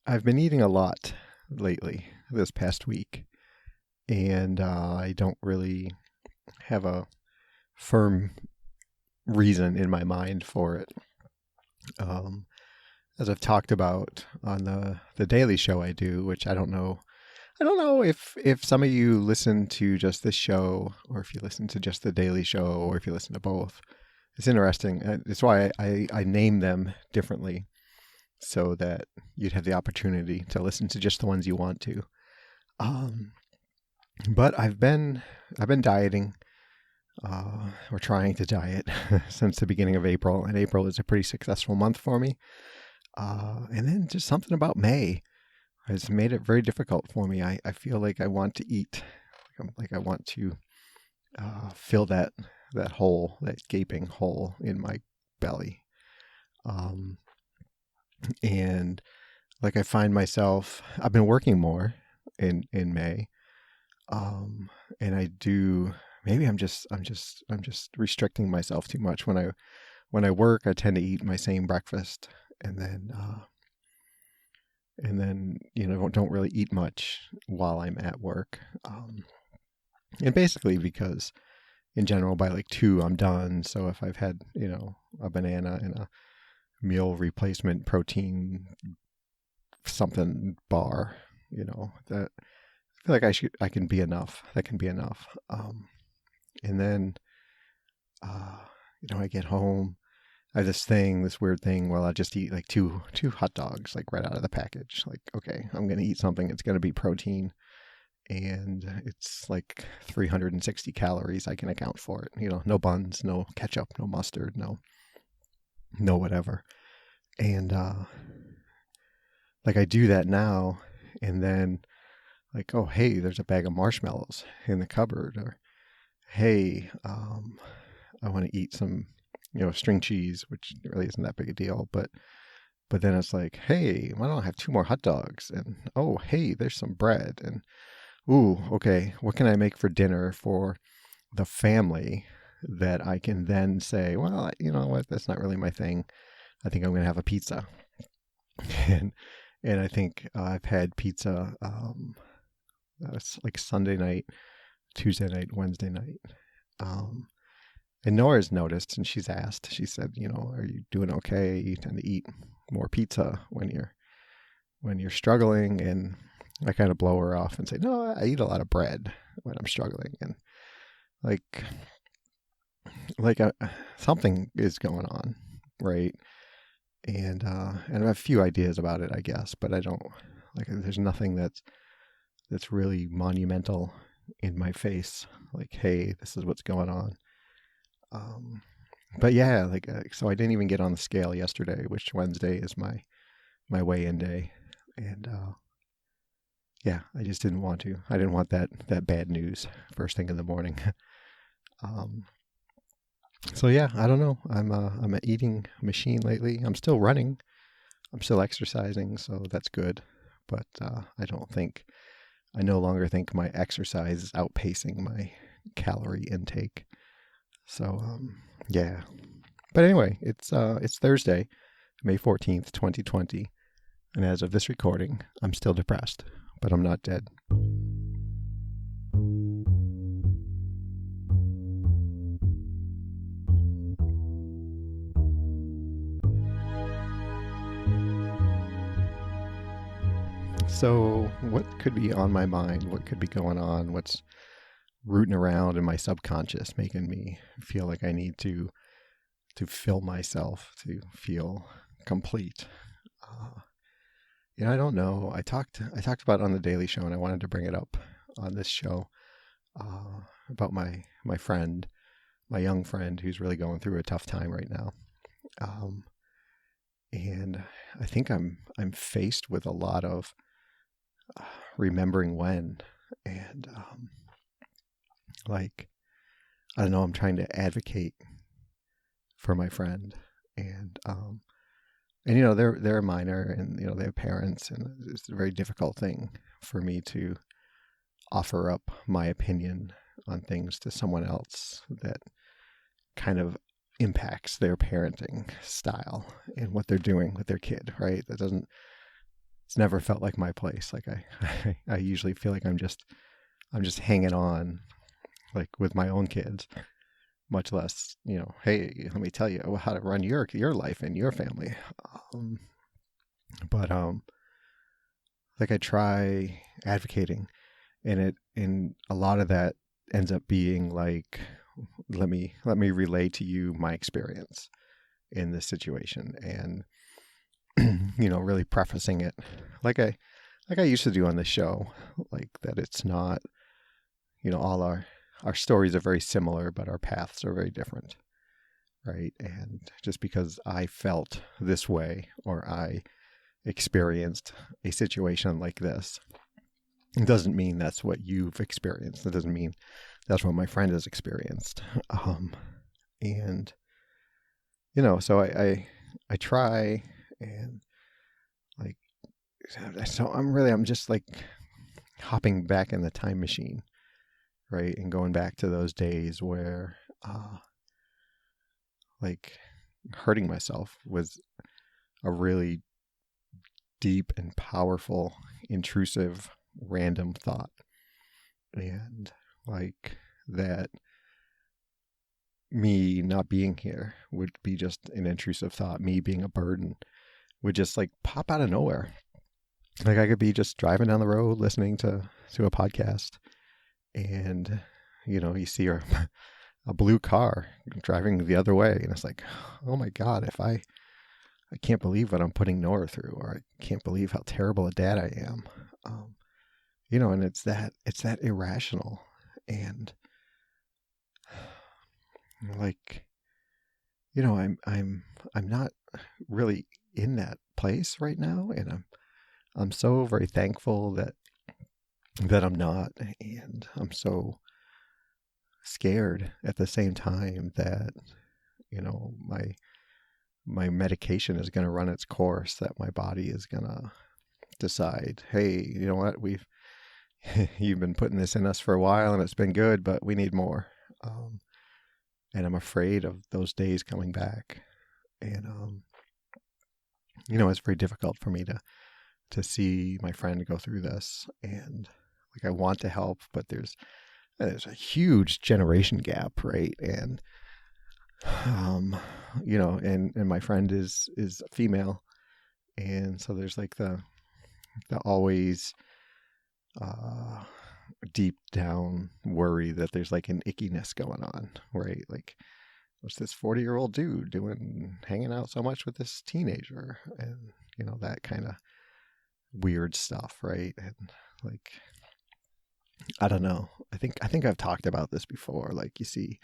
I've been eating a lot lately, this past week, and I don't really have a firm reason in my mind for it. Um, as I've talked about on the daily show I do, which I don't know if some of you listen to just this show, or if you listen to just the daily show, or if you listen to both. It's interesting. It's why I name them differently, so that you'd have the opportunity to listen to just the ones you want to. Um, but I've been dieting, or trying to diet since the beginning of April, and April is a pretty successful month for me. And then just something about May has made it very difficult for me. I feel like I want to eat, like I want to fill that hole, that gaping hole in my belly. Um, and like I find myself, I've been working more in May. And I do, maybe I'm just restricting myself too much. When I work, I tend to eat my same breakfast, and then don't really eat much while I'm at work. And basically because in general by like 2 I'm done. So if I've had, a banana and a meal replacement protein something bar, that I feel like I can be enough. That can be enough. And then, uh, I get home. I have this weird thing where I'll just eat like two hot dogs, like right out of the package. Like, okay, I'm going to eat something. It's going to be protein, and it's like 360 calories. I can account for it. No buns, no ketchup, no mustard, no whatever. And, like I do that now, and then like, oh, hey, there's a bag of marshmallows in the cupboard, or hey, I want to eat some, string cheese, which really isn't that big a deal, but then it's like, hey, why don't I have 2 more hot dogs? And oh, hey, there's some bread, and ooh, okay, what can I make for dinner for the family that I can then say, well, you know what, that's not really my thing. I think I'm going to have a pizza, and I think I've had pizza. It's like Sunday night, Tuesday night, Wednesday night. And Nora's noticed, and she's asked. She said, "Are you doing okay? You tend to eat more pizza when you're struggling." And I kind of blow her off and say, "No, I eat a lot of bread when I'm struggling." And like, like something is going on, right? And I have a few ideas about it, I guess, but I don't like. There's nothing that's really monumental in my face. Like, hey, this is what's going on. But yeah, like, so I didn't even get on the scale yesterday, which Wednesday is my weigh-in day, and yeah, I just didn't want to. I didn't want that bad news first thing in the morning. um, so yeah, I don't know. I'm an eating machine lately. I'm still running. I'm still exercising, so that's good. But I no longer think my exercise is outpacing my calorie intake. So yeah. But anyway, it's Thursday, May 14th, 2020, and as of this recording, I'm still depressed, but I'm not dead. So, what could be on my mind? What could be going on? What's rooting around in my subconscious, making me feel like I need to fill myself to feel complete? Uh, I don't know. I talked about it on the Daily Show, and I wanted to bring it up on this show, about my friend, my young friend, who's really going through a tough time right now. Um, and I think I'm faced with a lot of remembering when, and like, I don't know. I'm trying to advocate for my friend, and they're a minor, and they have parents, and it's a very difficult thing for me to offer up my opinion on things to someone else that kind of impacts their parenting style and what they're doing with their kid, right? That doesn't it's never felt like my place. Like I usually feel like I'm just hanging on, like with my own kids, much less, hey, let me tell you how to run your life and your family. Um, but like I try advocating, and a lot of that ends up being like, let me relay to you my experience in this situation, and really prefacing it like I used to do on the show, like that it's not, all our stories are very similar, but our paths are very different, right? And just because I felt this way or I experienced a situation like this, it doesn't mean that's what you've experienced. It doesn't mean that's what my friend has experienced. And so I try, and like, so I'm just like hopping back in the time machine, right? And going back to those days where, like, hurting myself was a really deep and powerful, intrusive, random thought. And like that, me not being here would be just an intrusive thought. Me being a burden would just like pop out of nowhere. Like I could be just driving down the road listening to a podcast, and you see a blue car driving the other way, and it's like, oh my God, if I can't believe what I'm putting Nora through, or I can't believe how terrible a dad I am. And it's that irrational, and like, I'm not really in that place right now, and I'm so very thankful that I'm not, and I'm so scared at the same time that my medication is going to run its course, that my body is going to decide, hey, you know what, you've been putting this in us for a while and it's been good, but we need more. And I'm afraid of those days coming back. And, it's very difficult for me to see my friend go through this. And like, I want to help, but there's a huge generation gap, right? And, and my friend is female. And so there's like the always, deep down worry that there's like an ickiness going on, right? Like, what's this 40-year-old dude doing, hanging out so much with this teenager, and that kind of weird stuff, right? And like, I don't know. I think I've talked about this before. Like, you see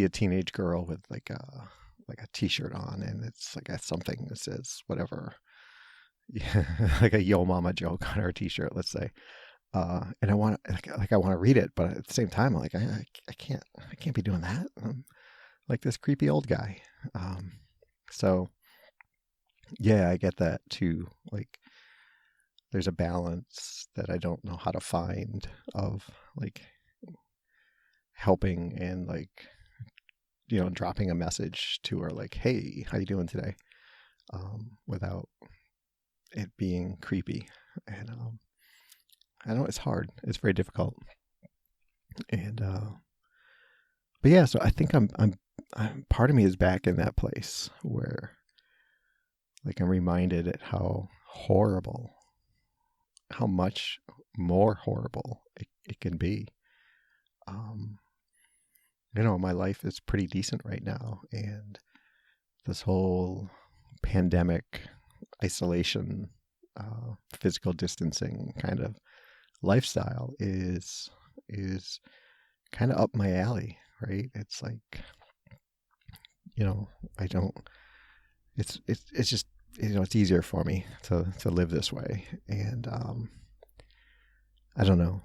a teenage girl with like a t-shirt on, and it's like something that says whatever, like a Yo Mama joke on her t-shirt, let's say. And I want to read it, but at the same time, I'm like, I can't be doing that. I'm like this creepy old guy. So yeah, I get that too. Like, there's a balance that I don't know how to find of like helping and like, dropping a message to her, like, hey, how you doing today? Without it being creepy. And, I know it's hard. It's very difficult. And, but yeah, so I think I'm part of me is back in that place where like I'm reminded at how much more horrible it can be. My life is pretty decent right now. And this whole pandemic, isolation, physical distancing kind of lifestyle is kind of up my alley, right? It's like, I don't, it's just, it's easier for me to live this way. And, I don't know.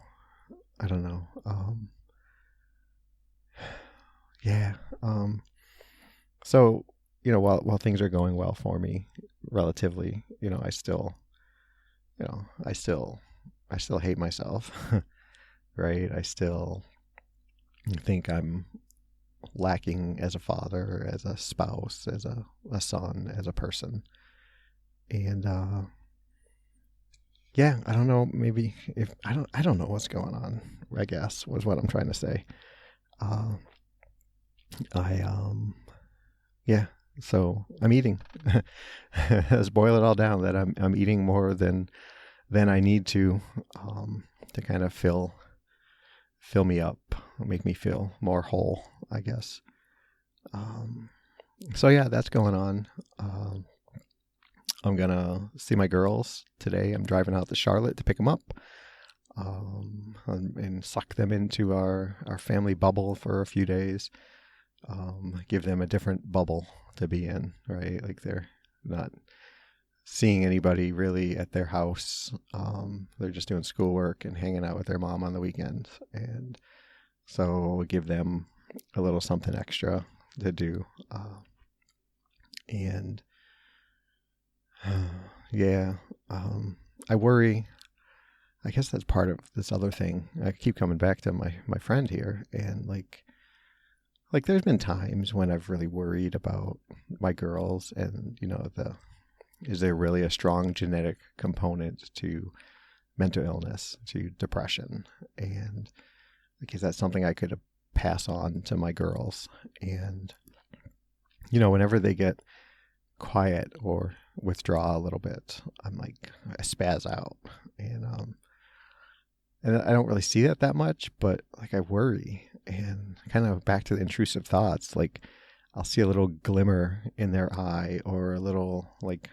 Yeah. So, while things are going well for me relatively, I still hate myself, right? I still think I'm lacking as a father, as a spouse, as a son, as a person. And, yeah, I don't know. Maybe if I don't know what's going on. I guess was what I'm trying to say. Uh, I yeah. So I'm eating. Let's boil it all down. That I'm eating more than I need to kind of fill me up, make me feel more whole, I guess. Um, so yeah, that's going on. I'm gonna see my girls today. I'm driving out to Charlotte to pick them up, and suck them into our family bubble for a few days. Give them a different bubble to be in, right? Like they're not seeing anybody really at their house. They're just doing schoolwork and hanging out with their mom on the weekends, and so give them a little something extra to do. And yeah, I worry. I guess that's part of this other thing. I keep coming back to my friend here, and like there's been times when I've really worried about my girls, and is there really a strong genetic component to mental illness, to depression, and like is that something I could pass on to my girls? And whenever they get quiet or withdraw a little bit, I'm like I spaz out, and I don't really see that much, but like I worry, and kind of back to the intrusive thoughts, like I'll see a little glimmer in their eye or a little like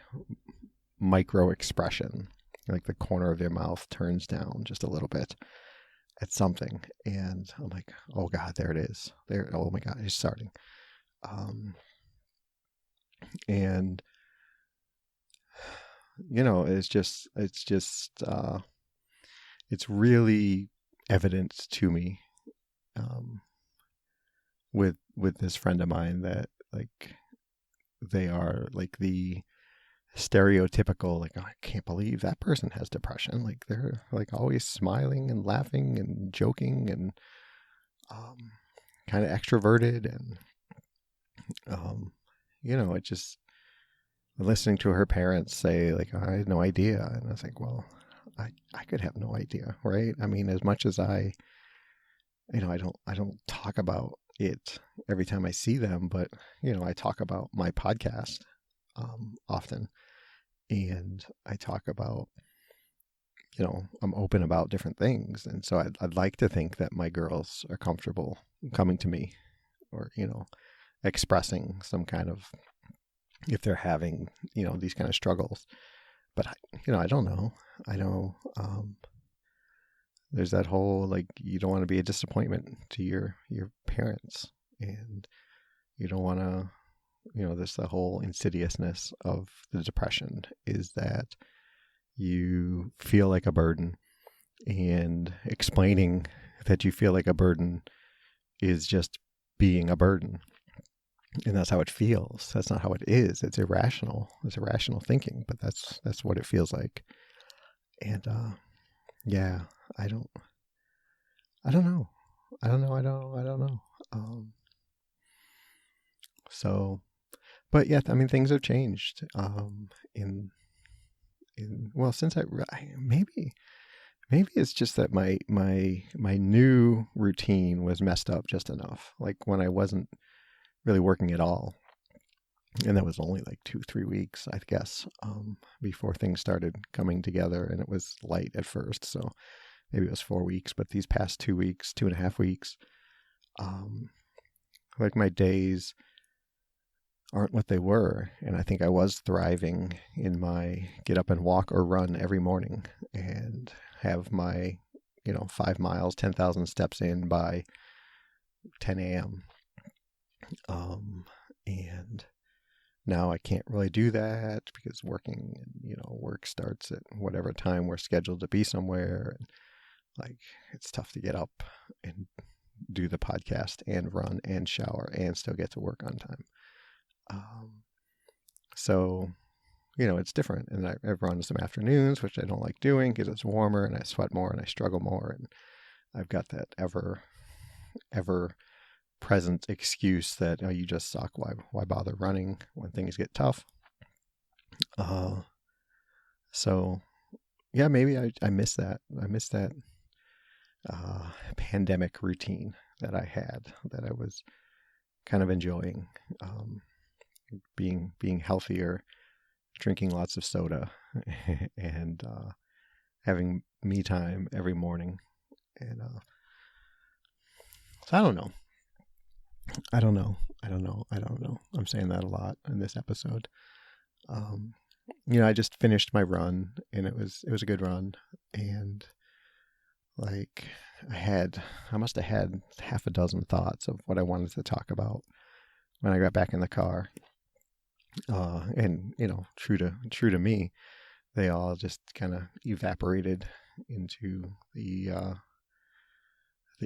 micro expression, like the corner of their mouth turns down just a little bit at something, and I'm like, oh God, there it is. There, oh my God, it's starting. And it's really evident to me, with this friend of mine that like they are like the stereotypical, like, oh, I can't believe that person has depression. Like they're like always smiling and laughing and joking and kind of extroverted, and it just listening to her parents say like, I had no idea, and I was like, well, I could have no idea, right? I mean, as much as I don't talk about it every time I see them, but I talk about my podcast often, and I talk about I'm open about different things, and so I'd like to think that my girls are comfortable coming to me, or expressing some kind of, if they're having these kind of struggles. But I don't know. I know there's that whole like you don't want to be a disappointment to your parents, and you don't want to there's the whole insidiousness of the depression is that you feel like a burden, and explaining that you feel like a burden is just being a burden, and that's how it feels. That's not how it is. It's irrational. It's irrational thinking, but that's what it feels like. And yeah, I don't know. I don't know. So, but yeah, I mean, things have changed. Well, since maybe it's just that my new routine was messed up just enough. Like when I wasn't really working at all, and that was only like 2-3 weeks, I guess, before things started coming together, and it was light at first, so maybe it was 4 weeks, but these past 2 weeks, 2.5 weeks, like my days aren't what they were, and I think I was thriving in my get up and walk or run every morning and have my 5 miles, 10,000 steps in by 10 a.m. And now I can't really do that because working, work starts at whatever time we're scheduled to be somewhere, and like it's tough to get up and do the podcast and run and shower and still get to work on time. So it's different, and I run some afternoons, which I don't like doing because it's warmer and I sweat more and I struggle more, and I've got that ever present excuse that, oh, you just suck. Why bother running when things get tough? So yeah, maybe I miss that. I miss that pandemic routine that I had, that I was kind of enjoying, um, being healthier, drinking lots of soda, and having me time every morning. And so I don't know. I don't know. I don't know. I don't know. I'm saying that a lot in this episode. Um, I just finished my run, and it was a good run, and like I must have had half a dozen thoughts of what I wanted to talk about when I got back in the car. And true to me, they all just kind of evaporated into the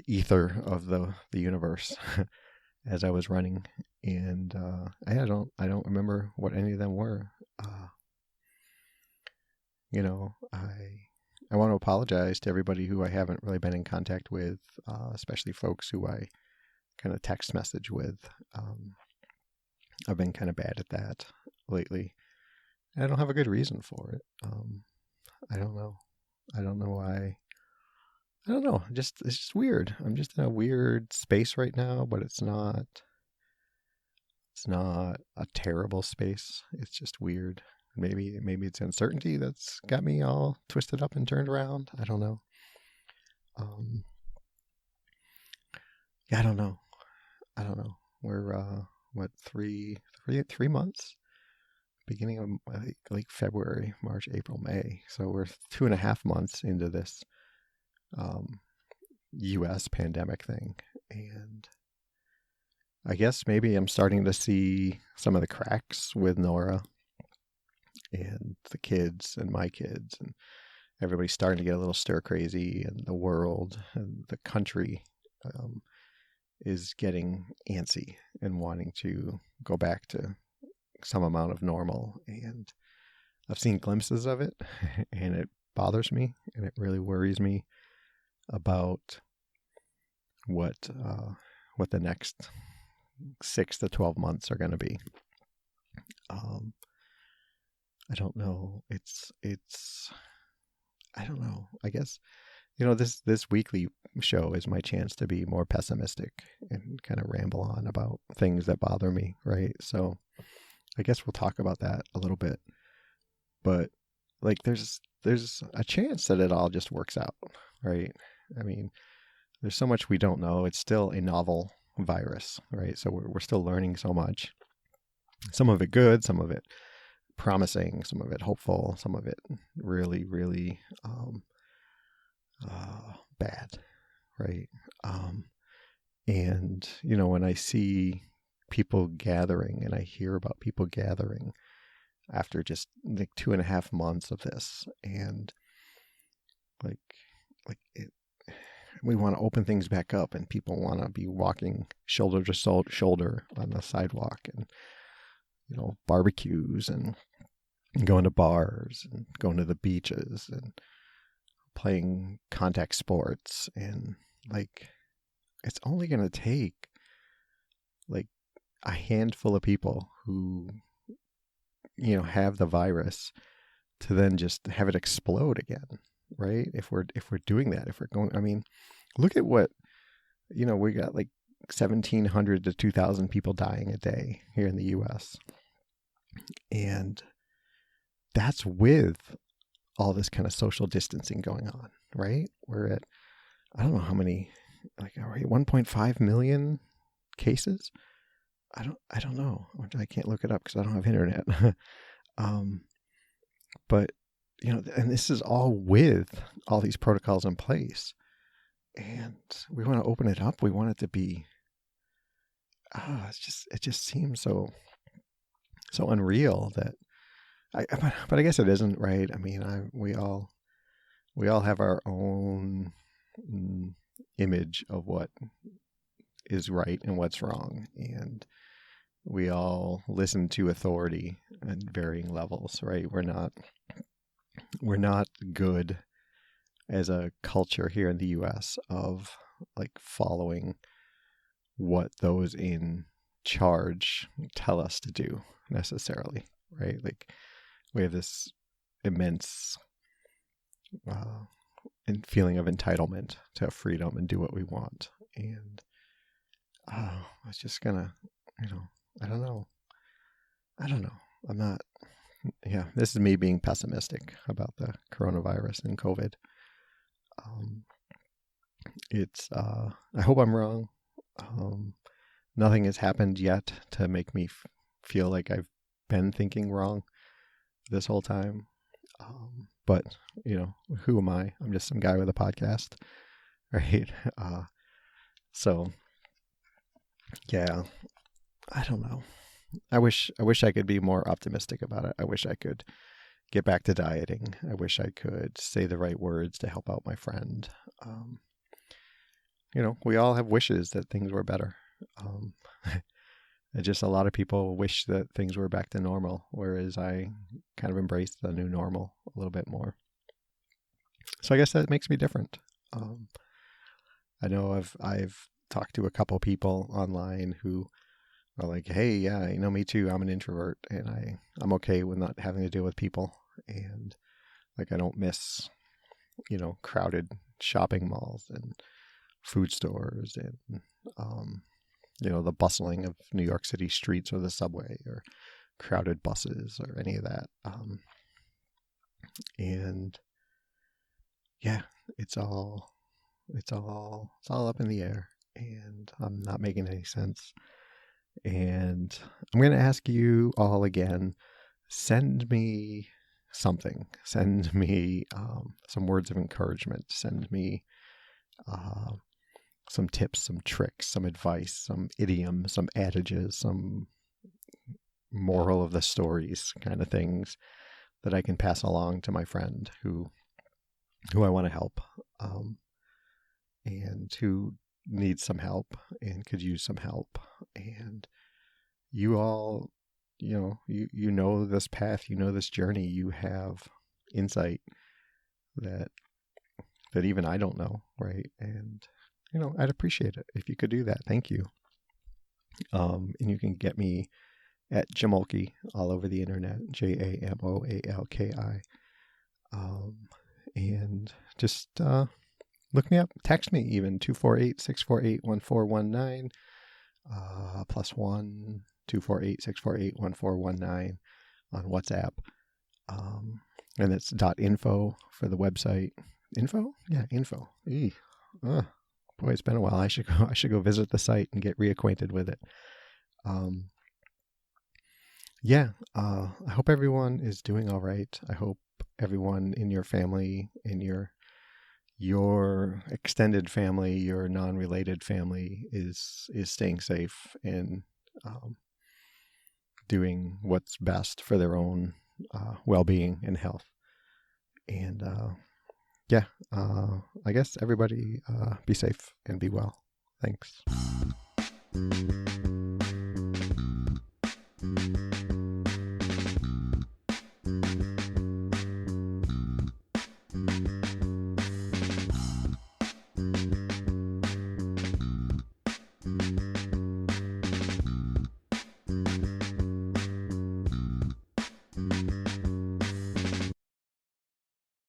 ether of the universe as I was running, and I don't remember what any of them were. Uh, I want to apologize to everybody who I haven't really been in contact with, especially folks who I kind of text message with. I've been kind of bad at that lately. I don't have a good reason for it. I don't know. I don't know why. I don't know. It's just weird. I'm just in a weird space right now, but it's not. It's not a terrible space. It's just weird. Maybe it's uncertainty that's got me all twisted up and turned around. I don't know. Um, yeah, I don't know. I don't know. We're what 3 months? Beginning of like February, March, April, May. So we're 2.5 months into this um, U.S. pandemic thing, and I guess maybe I'm starting to see some of the cracks with Nora and the kids and my kids, and everybody's starting to get a little stir crazy, and the world and the country is getting antsy and wanting to go back to some amount of normal. And I've seen glimpses of it, and it bothers me, and it really worries me about what the next 6 to 12 months are going to be. I don't know. I don't know. I guess this weekly show is my chance to be more pessimistic and kind of ramble on about things that bother me, right? So I guess we'll talk about that a little bit. But like there's a chance that it all just works out, right? I mean, there's so much we don't know. It's still a novel virus, right? So we're still learning so much. Some of it good, some of it promising, some of it hopeful, some of it really, really bad, right? And when I see people gathering, and I hear about people gathering after just like 2.5 months of this, and like it, we want to open things back up, and people want to be walking shoulder to shoulder on the sidewalk, and barbecues, and going to bars, and going to the beaches, and playing contact sports, and like it's only going to take like a handful of people who have the virus to then just have it explode again, right? If we're doing that, if we're going, I mean, look at what we got, like 1,700 to 2,000 people dying a day here in the U.S., and that's with all this kind of social distancing going on, right? We're at, I don't know how many, like, are we 1.5 million cases? I don't know. I can't look it up because I don't have internet. But and this is all with all these protocols in place, and we want to open it up. We want it to be, it just seems so unreal that but I guess it isn't, right? I mean, we all have our own image of what is right and what's wrong, and we all listen to authority at varying levels, right? We're not good as a culture here in the US of like following what those in charge tell us to do necessarily, right? Like we have this immense and feeling of entitlement to freedom and do what we want. And it's just gonna, I don't know. I'm not, this is me being pessimistic about the coronavirus and COVID. I hope I'm wrong. Nothing has happened yet to make me feel like I've been thinking wrong this whole time. But, who am I? I'm just some guy with a podcast, right? So, yeah, I don't know. I wish I could be more optimistic about it. I wish I could get back to dieting. I wish I could say the right words to help out my friend. We all have wishes that things were better. Just a lot of people wish that things were back to normal, whereas I kind of embrace the new normal a little bit more. So I guess that makes me different. I know I've talked to a couple people online who are like, hey, yeah, me too. I'm an introvert, and I'm okay with not having to deal with people, and like I don't miss, crowded shopping malls and food stores and the bustling of New York City streets or the subway or crowded buses or any of that. And yeah, it's all up in the air, and I'm not making any sense. And I'm going to ask you all again, send me something. Send me some words of encouragement. Send me some tips, some tricks, some advice, some idioms, some adages, some moral of the stories kind of things that I can pass along to my friend who I want to help, and who needs some help and could use some help. And you all, you know this path, this journey, you have insight that even I don't know, right? And I'd appreciate it if you could do that. Thank you. And you can get me at Jamolki all over the internet, JAMOALKI. And just look me up, text me even, 248-648-1419, +1 248-648-1419 on WhatsApp. And it's .info for the website. Info? Yeah, info. Boy, it's been a while. I should go visit the site and get reacquainted with it. I hope everyone is doing all right. I hope everyone in your family, in your extended family, your non-related family is staying safe and doing what's best for their own well-being and health. And I guess everybody be safe and be well. Thanks.